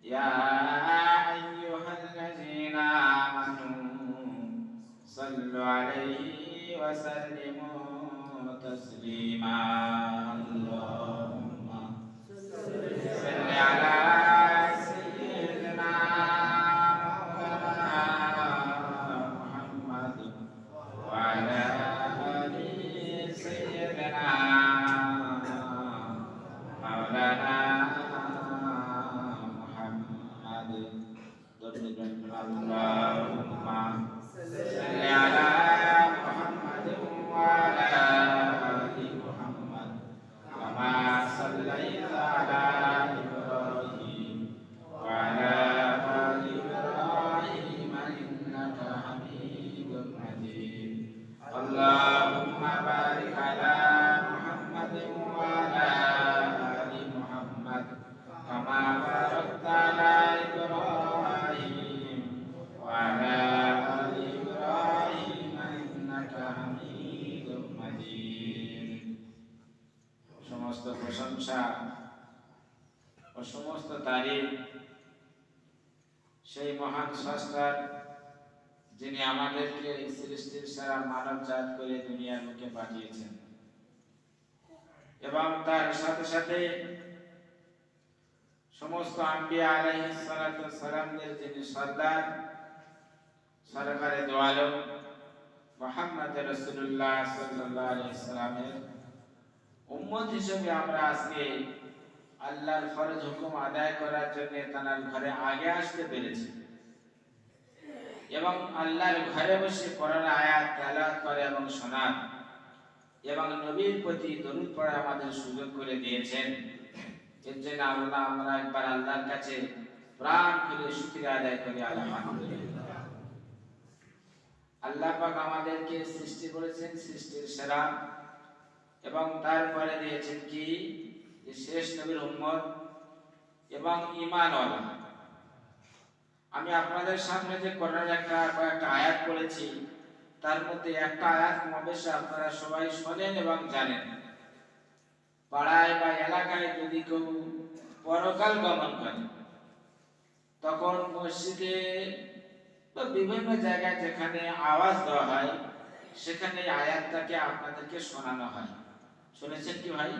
يا أيها الذين آمنوا صلوا عليه وسلموا تسليما اللهم صل على سيدنا محمد وعلى آل سيدنا مولانا محمد اللهم صل على محمد وعلى آل محمد كما صليت على إبراهيم وعلى آل إبراهيم إنك حميد مجيد اللهم بارك على محمد وعلى آل محمد كما باركت على إبراهيم وعلى آل إبراهيم إنك حميد مجيد সমস্ত প্রশংসা ও সমস্ত তারিফ সেই মহান স্রষ্টার, যিনি আমাদেরকে সৃষ্টির সারা মানবজাত করে দুনিয়ার মুখে পাঠিয়েছেন এবং তার সাথে সাথে সমস্ত আম্বিয়া আলাইহিস সালাতু ওয়াস সালামদের যিনি সর্দার, সরকারে দো আলম মুহাম্মদ রাসূলুল্লাহ সাল্লাল্লাহু আলাইহি ওয়াসাল্লামের উম্মত হিসেবে আমরা আজকে আল্লাহর ফরজ হুকুম আদায় করার জন্য তার ঘরে আগে আসতে পেরেছি এবং আল্লাহর ঘরে বসে কোরআন আয়াত তেলাওয়াত করে এবং শোনার এবং নবীর প্রতি দরুদ পড়া আমাদের সুযোগ করে দিয়েছেন। এর জন্য আমরা একবার আল্লাহর কাছে প্রাণ খুলে শুকরিয়া আদায় করি আলহামদুলিল্লাহ। আল্লাহ পাক আমাদেরকে সৃষ্টি করেছেন সৃষ্টির সেরা এবং তারপরে দিয়েছেন কি যে শেষ নবীর উম্মত এবং ঈমানওয়ালা। আমি আপনাদের সামনে যে কোরআনের কয়েকটা আয়াত পড়েছি, তার মধ্যে একটা আয়াত অবশ্যই আপনারা সবাই শোনেন এবং জানেন। পাড়ায় বা এলাকায় যদি কেউ পরকাল গমন করে, তখন মসজিদে বা বিভিন্ন জায়গায় যেখানে আওয়াজ দেওয়া হয়, সেখানে আয়াতটাকে আপনাদেরকে শোনানো হয়। শুনেছেন কি ভাই?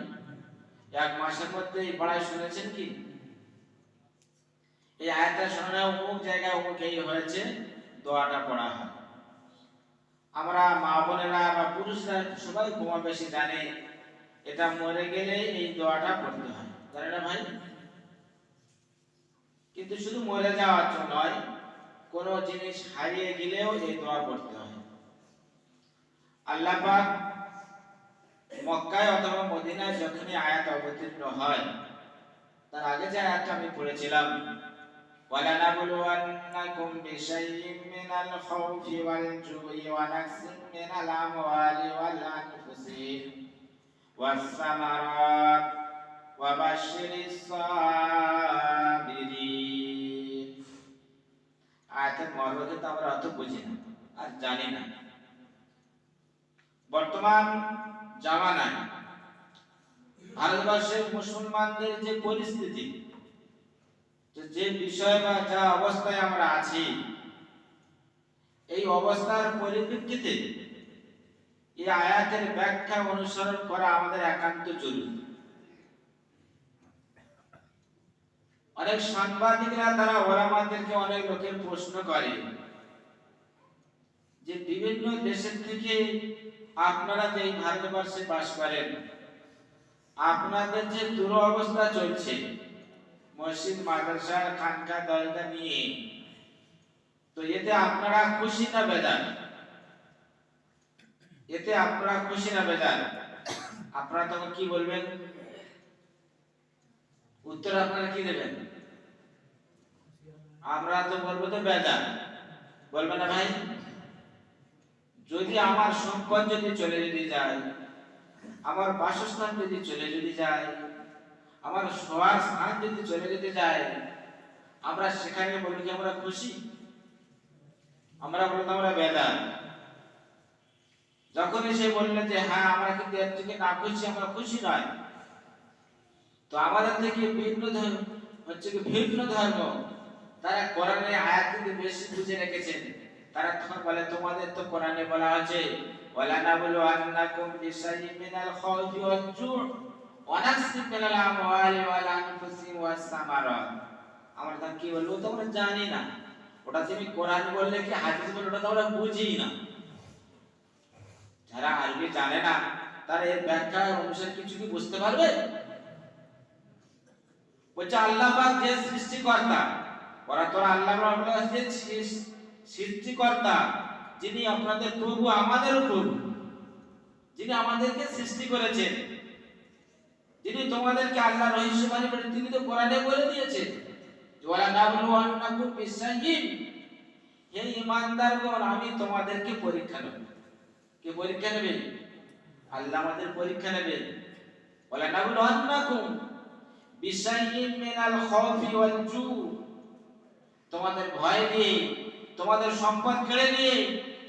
এক মাসের মধ্যে এই পাড়ায় শুনেছেন কি এই আয়াতটা শোনানো অমুক জায়গায় অমুক এই হয়েছে, দোয়াটা পড়া হয়। আমরা মা বোনেরা বা পুরুষরা সবাই কম বেশি জানে এটা মরে গেলে এই দোয়াটা পড়তে হয়, জানে না ভাই? কিন্তু শুধু মরে যাওয়ার জন্য নয়, কোনো জিনিস হারিয়ে গেলেও এই দোয়া পড়তে হয়। আল্লাহ পাক মক্কায় অথবা মদিনায় যখনই আয়াত অবতীর্ণ হয়, তার আগে যে আয়াতটা আমি পড়েছিলাম, وَلَنَبْلُوَنَّكُمْ بِشَيْءٍ مِّنَ الْخَوْفِ وَالْجُوعِ وَنَقْصٍ مِّنَ الْأَمْوَالِ وَالْأَنفُسِ وَالثَّمَرَاتِ وَبَشِّرِ الصَّابِرِينَ। আয়াতের মর্মকে তো আমরা অত বুঝি না আর জানি না। বর্তমান জামানায় ভারতবর্ষের মুসলমানদের যে পরিস্থিতি, যে বিষয় বা যা অবস্থায় আমরা আছি, এই অবস্থার পরিপ্রেক্ষিতে এই আয়াতের ব্যাখ্যা অনুসরণ করা আমাদের একান্ত জরুরি। অনেক সাংবাদিকরা তারা ওলামাদেরকে অনেক লোকের প্রশ্ন করে যে বিভিন্ন দেশের থেকে আপনারা যে এই ভারতবর্ষে বাস করেন, আপনাদের যে দুরবস্থা চলছে মসজিদ মাদ্রাসা খানকা দরগা নিয়ে, তো এতে আপনারা খুশি না বেজার? এতে আপনারা খুশি না বেজার? আপনারা তখন কি বলবেন? উত্তর আপনারা কি দেবেন? আমরা তো বলবো তো বেজার, বলবে না ভাই? যদি আমার সম্পদ যদি চলে যদি যায়, আমার বাসস্থান যদি চলে যদি যায়, আমার শোয়ার স্থান যদি চলে যেতে যায়, আমরা সেখানে বলি কি আমরা খুশি? আমরা বললাম আমরা বেজার। যখনই সে বললেন যে হ্যাঁ আমরা কিন্তু এর থেকে না খুশি, আমরা খুশি নয়, তো আমাদের থেকে হচ্ছে কি ভিন্ন ধর্ম, তারা কোরআনের আয়াতকে বেশি বুঝে রেখেছেন। তারা তখন বলে তোমাদের তো কোরআনে বলা আছে ওয়ালা নাবলু আন্নাকুম বিশাইইন মিনাল খাউফি ওয়াল জু'ই ওয়া নাকসিম মিনাল আমওয়ালি ওয়াল আনফুসি ওয়াস সামারাত। আমরা তখন কি বলবো তোমরা জানি না, ওটা তুমি কোরআন বললে কি হাদিস বললে ওটা তোমরা বুঝি না। যারা আরবি জানে না তারা এর ব্যাখ্যা অনুসারে কিছু কি বুঝতে পারবে? বলছে আল্লাহ পাক যে সৃষ্টিকর্তা, ওরা তোরা আল্লাহ পাক যে সৃষ্টিকর্তা, যিনি আপনাদের প্রভু আমাদেরও প্রভু, যিনি আমাদেরকে সৃষ্টি করেছেন, যিনি তোমাদেরকে আল্লাহ রহস্যবাণী বলে তিনি তো কোরআনে বলে দিয়েছেন ওয়ালা নাবলু আন্নাকুম বিশাইইন, হে ঈমানদারগণ আমি তোমাদেরকে পরীক্ষা নেব। কে পরীক্ষা নেবে? আল্লাহ আমাদের পরীক্ষা নেবে। ওয়ালা নাবলু আন্নাকুম বিশাইইন মিনাল খাউফি ওয়াল জু', তোমাদের ভয় দিয়ে, তোমাদের সম্পদ কেড়ে নিয়ে,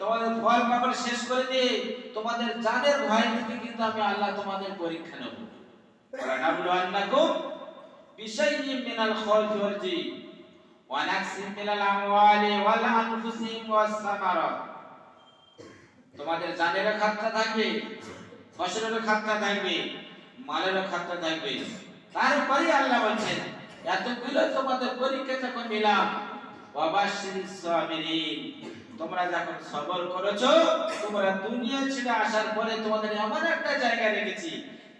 তোমাদের ফল পাকড় শেষ করে দিয়ে, তোমাদের জানের ভয় থেকে কিন্তু আমি আল্লাহ তোমাদের পরীক্ষা নেব। ওয়ালা নাবলু আন্নাকুম বিশাইইন মিনাল খাউফি ওয়াল জু' ওয়া নাকসিম মিনাল আমওয়ালি ওয়াল আনফুসি ওয়াস সামারাত, তোমাদের জানেরও খাতরা থাকবে, ফসলেরও খাতরা থাকবে, মালেরও খাতরা থাকবে। তারপরে আল্লাহ বলছেন এতগুলো তোমাদের পরীক্ষা যখন নিলাম ওয়াবাশশিরিস সাবিরিন, তোমরা যখন সবর করেছো, তোমরা দুনিয়া ছেড়ে আসার পরে তোমাদের এমন একটা জায়গা রেখেছি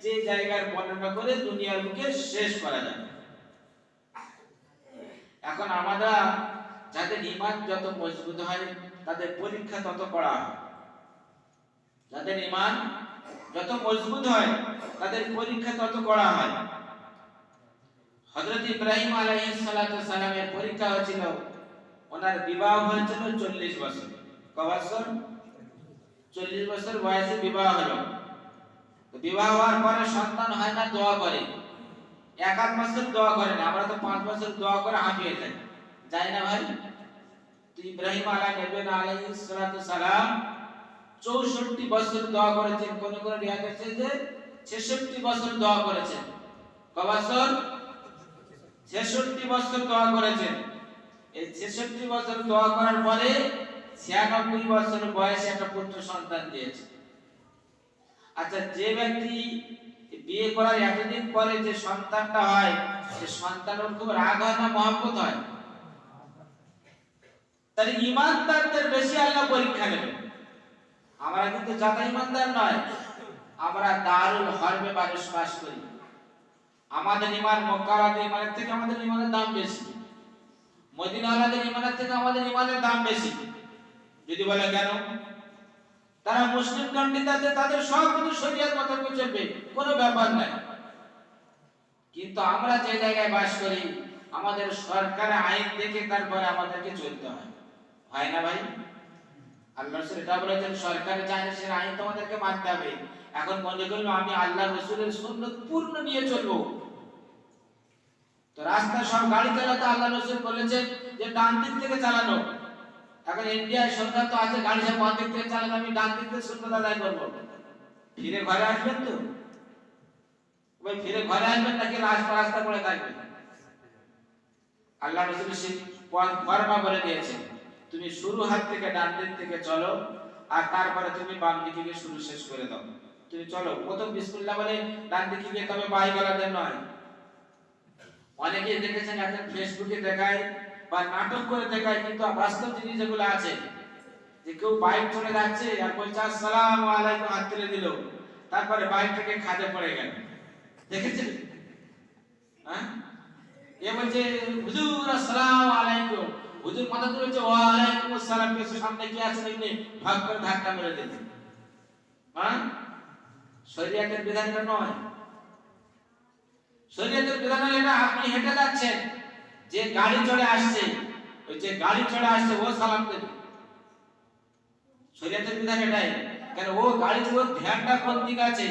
যে জায়গার বর্ণনা করে দুনিয়ার বুকে শেষ করা যাবে। এখন আমরা যাদের ঈমান যত মজবুত হয় তাদের পরীক্ষা তত কড়া হয়, যাদের ঈমান যত মজবুত হয় তাদের পরীক্ষা তত কড়া হয়। হযরত ইব্রাহিম আলাইহিস সালাতু সালামের পরীক্ষা হয়েছিল, ওনার বিবাহ হয়েছিল 40 বছর। কত বছর? 40 বছর বয়সে বিবাহ হলো। তো বিবাহ হওয়ার পরে সন্তান হয় না, দোয়া করে, এক আধ বছর দোয়া করে না। আমরা তো 5 বছর দোয়া করে হাঁপিয়ে যাই, যাই না ভাই? তো ইব্রাহিম আলাইহিস সালাতু সালাম 64 বছর দোয়া করেছেন, কোন কোন রিওয়ায়াত আছে যে 66 বছর দোয়া করেছেন। কত বছর? 66 বছর দোয়া করেছেন। এই 66 বছর দোয়া করার পরে 96 বছর বয়সে একটা পুত্র সন্তান দিয়েছে। আচ্ছা, যে ব্যক্তি বিয়ে করার এতদিন পরে যে সন্তানটা হয়, সে সন্তানের খুব রাগ হয় না মহব্বত হয়? তাহলে ঈমানদারদের বেশি আল্লাহ পরীক্ষা নেবে। আমরা কিন্তু যারা ঈমানদার নয়, আমরা দারুল হরবে বাস করি, আমাদের ঈমান মক্কাওয়ালাদের ঈমানের থেকে আমাদের ঈমানের দাম বেশি, মদিনাওয়ালাদের ঈমানের থেকে আমাদের ঈমানের দাম বেশি। যদি বলে কেন? তারা মুসলিম কান্ট্রিতে তাদের সব কিছু শরীয়ত মোতাবেক চলবে, কোনো ব্যাপার নাই। কিন্তু আমরা যে জায়গায় বাস করি আমাদের সরকারের আইন দেখে তারপরে আমাদেরকে চলতে হয়, হয় না ভাই? আল্লাহ রাসূল এটা বলেছেন সরকারের জানিসের আইন তোমাদেরকে মানতে হবে। এখন মনে করলো আমি আল্লাহ রাসূলের সুন্নাত পূর্ণ নিয়ে চলবো, তো রাস্তায় সব গাড়ি চালাতে আল্লাহ রাসূল বলেছেন যে ডান দিক থেকে চালানো। এখন ইন্ডিয়ায় সরকার তো আছে গাড়ি সব বাম দিক থেকে চালানো, আমি ডান দিক থেকে সুন্নাত আদায় করবো। ফিরে ঘরে আসবেন তো ভাই? ফিরে ঘরে আসবেন নাকি রাস্তা পড়ে থাকবেন? আল্লাহ রাসূল সেই ফরমা বলে দিয়েছেন তুমি শুরু হাত থেকে ডান দিক থেকে চলো, আর তারপরে তুমি বাম দিকে গিয়ে শুরু শেষ করে দাও। তুমি চলো, প্রথম বিসমিল্লাহ বলে ডান দিকে গিয়ে, তবে বাই গলাদের নয়। অনেকেই দেখেছেন এখন ফেসবুকে দেখায় বা নাটক করে দেখায়, কিন্তু বাস্তব জিনিস যেগুলো আছে, যে কেউ বাইক চলে যাচ্ছে আর বলছে আসসালামু আলাইকুম, হাত তুলে দিল, তারপরে বাইক থেকে খাদে পড়ে গেল, দেখেছেন? হ্যাঁ, এ বলছে হুজুর আসসালামু আলাইকুম, হুজুর মাথা তুলে বলছে ওয়া আলাইকুম আসসালাম, পেছনে সামনে কি আছে দেখলে ভাগ করে ধাক্কা মেরে দিয়েছে। হ্যাঁ, শরীয়তের বিধানটা নয়। শরীয়তের বিধান হলো এটা আপনি হেঁটে যাচ্ছেন, যে গাড়ি চলে আসছে, ওই যে গাড়ি চলে আসছে ও সালাম দেবে। শরীয়তের বিধান এটাই। কেন? ও গাড়ি ওর ধ্যানটা কোন দিকে আছে,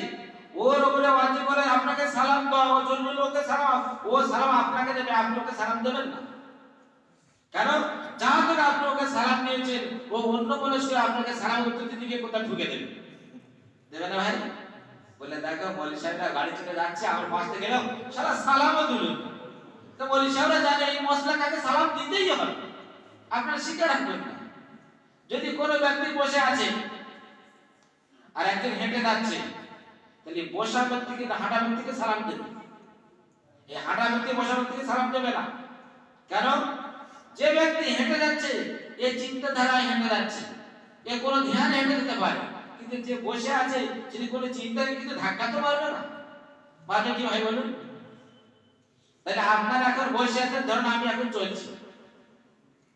ওর উপরে ওয়াজিব করে আপনাকে সালাম দাও, ও জরুরি লোকে সালাম, ও সালাম আপনাকে দেবে, আপনি ওকে সালাম দেবেন না। কেন? যার থেকে আপনি ওকে সালাম দিয়েছেন ও অন্য মানুষকে আপনাকে সালাম উত্তর দিতে গিয়ে কোথায় ঢুকে দেবে, দেবে না ভাই? বলে দেখো মৌলভী সাহেবরা গাড়ি চলে যাচ্ছে, আমার পাশে গেলাম, সারা সালামও দিল, তো বলি সাহেবরা জানে এই মশলা কাকে সালাম দিতেই হবে, আপনারা শিখে রাখবেন না। যদি কোনো ব্যক্তি বসে আছে আর একজন হেঁটে যাচ্ছে, তাহলে বসা ব্যক্তিকে না হাঁটা ব্যক্তিকে সালাম দেবে। এই হাঁটা ব্যক্তি বসা ব্যক্তিকে সালাম দেবে না। কেন? যে ব্যক্তি হেঁটে যাচ্ছে এ চিন্তাধারায় হেঁটে যাচ্ছে, এ কোনো ধ্যান হেঁটে যেতে পারে, কিন্তু যে বসে আছে তিনি কোনো চিন্তাকে কিন্তু ধাক্কা তো মারবে না। মারবে কি ভাই বলুন? তাহলে আপনারা এখন বসে আছেন, ধরুন আমি এখন চলছি,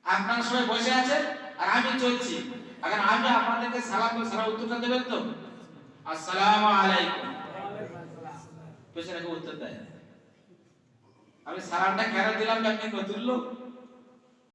আপনারা সবাই বসে আছেন আর আমি চলছি, এখন আমি আপনাদেরকে সালাম উত্তরটা দেবেন তো? আসসালামু আলাইকুম। পেছনে কেউ উত্তর দেয়? আমি সালামটা কেন দিলাম আপনি তুললো?